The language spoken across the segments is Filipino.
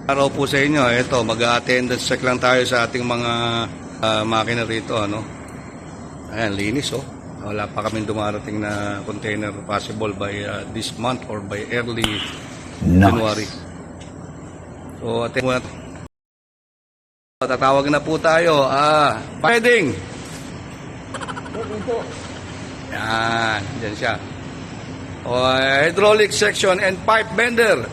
Araw po sa inyo, ito, mag-attendance check lang tayo sa ating mga makina rito, ano. Ayan, linis, oh. Wala pa kaming dumarating na container possible by this month or by early January. So, atin muna. Tatawag na po tayo. Pwedeng. Yan, dyan siya. Hydraulic section and pipe bender.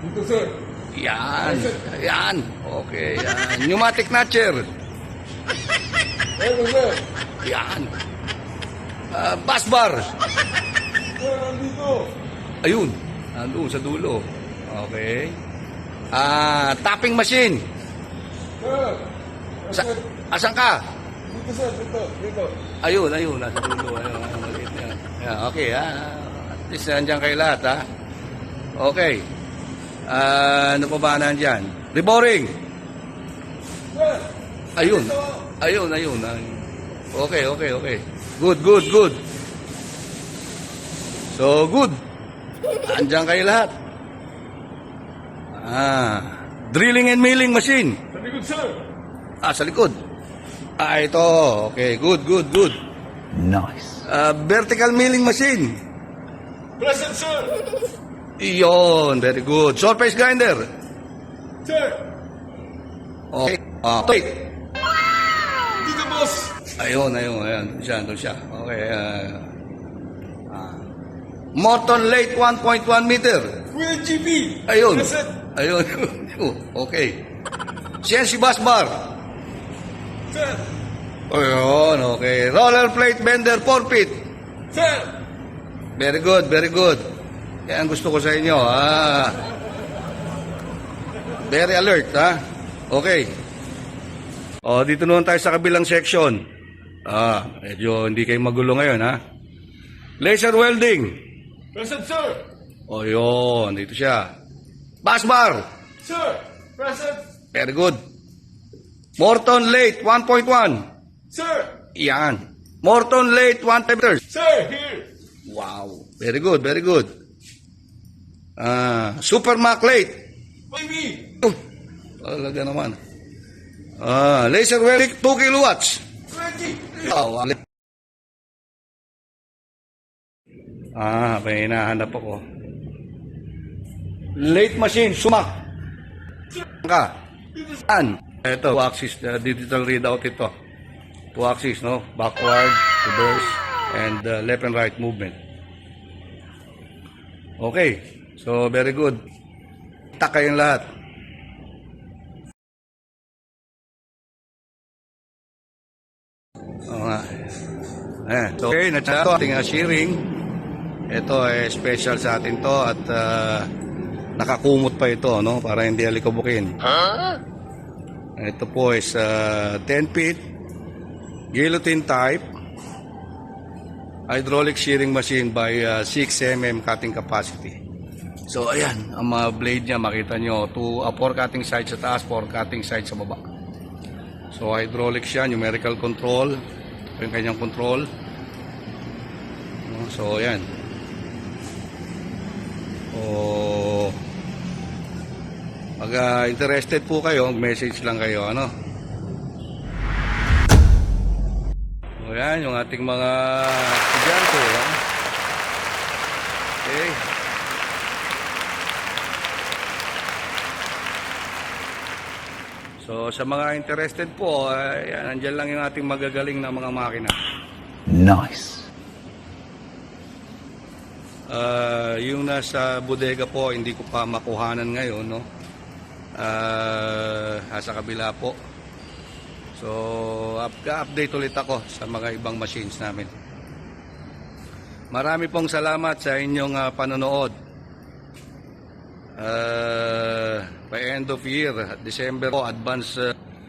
Dito, sir. Yan. Yan. Okay. Yan. Pneumatic notcher. Ito, sir. Yan. Bus bar. Sir, nandito. Ayun. Nandun sa dulo. Okay. Tapping machine. Sir. Asan ka? Dito, sir. Dito. Ayun. Nasa dulo. Ayun. Maliit yan. Yan. Okay. At least nandiyan kayo lahat, ha? Okay. Ano pa ba nandyan? Reboring. Sir. Ayun. Okay. Good. So, good. Andiyan kayo lahat. Drilling and milling machine. Sa likod, sir. Sa likod. Ito. Okay, good. Nice. Vertical milling machine. Present, sir. Iyon, very good. Surface grinder. Sir. Okay. Wait. Dito, boss. Ayun. Doon siya. Okay. Morton Lake 1.1 meter. Kuya GP. Ayun. Present. Ayun. Okay. CNC bus bar. Sir. Ayun, okay. Roller plate bender 4 feet. Sir. Very good. Yan ang gusto ko sa inyo. Very alert, ha? Okay. Dito naman tayo sa kabilang section. Medyo hindi kayo magulo ngayon, ha? Laser welding. Present, sir. Yun. Dito siya. Bus bar. Sir. Present. Very good. Morton Late 1.1. Sir. Yan. Morton Late 1 meters. Sir, here. Wow. Very good. Super Mac Late. Baby. Talaga naman. Laser welding 2 kilowatts. Ready. May hinahanap ako. Late machine, sumak. Ka. Ito, 2 axis, digital readout ito. 2 axis, no? Backward, reverse, and left and right movement. Okay. So, very good. Tak kayong lahat. So, okay, na-chat ito ating shearing. Ito ay special sa atin to at nakakumot pa ito, no? Para hindi alikabukin. Ito po is 10 feet guillotine type hydraulic shearing machine by 6 mm cutting capacity. So ayan, ang mga blade niya makita nyo, 4 cutting sides sa taas, 4 cutting sides sa baba. So hydraulic siya, numerical control. Ito yung kanyang control. So ayan. Pag interested po kayo, message lang kayo, ano? So yan, yung ating mga estudyante, ha? Okay. So sa mga interested po, yan, andyan lang yung ating magagaling na mga makina. Nice. Yung nasa bodega po, hindi ko pa makuhanan ngayon, no? Sa kabila po. So, update ulit ako sa mga ibang machines namin. Marami pong salamat sa inyong panonood. By end of year, December po, advance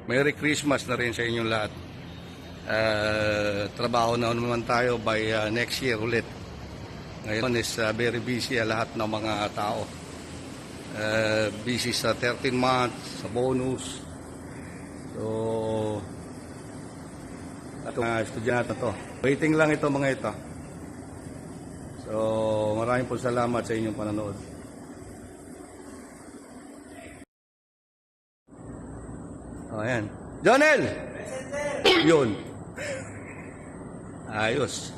Merry Christmas na rin sa inyong lahat. Trabaho na naman tayo by next year ulit. Ngayon is very busy lahat ng mga tao. Busy sa 13 months, sa bonus. So, ito mga estudyante to. Waiting lang ito mga ito. So, maraming po salamat sa inyong panonood. O, ayan. Jonel! Yun. Ayos.